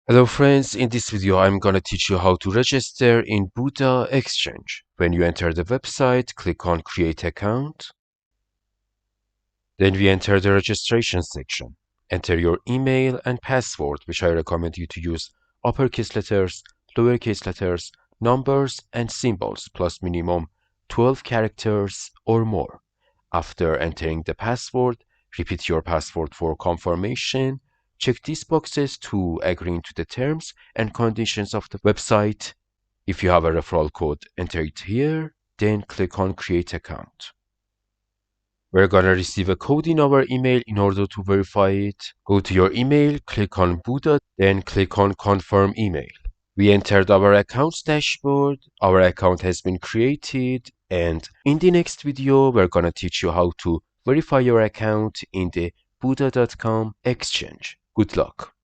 Hello friends, in this video I'm gonna teach you how to register in Buda Exchange. When you enter the website, click on Create Account. Then we enter the registration section. Enter your email and password, which I recommend you to use uppercase letters, lowercase letters, numbers, and symbols, plus minimum 12 characters or more. After entering the password, repeat your password for confirmation. Check these boxes to agree to the terms and conditions of the website. If you have a referral code, enter it here, then click on Create Account. We're gonna receive a code in our email in order to verify it. Go to your email, click on Buda, then click on Confirm Email. We entered our accounts dashboard. Our account has been created, and in the next video, we're gonna teach you how to verify your account in the Buda.com exchange. Good luck.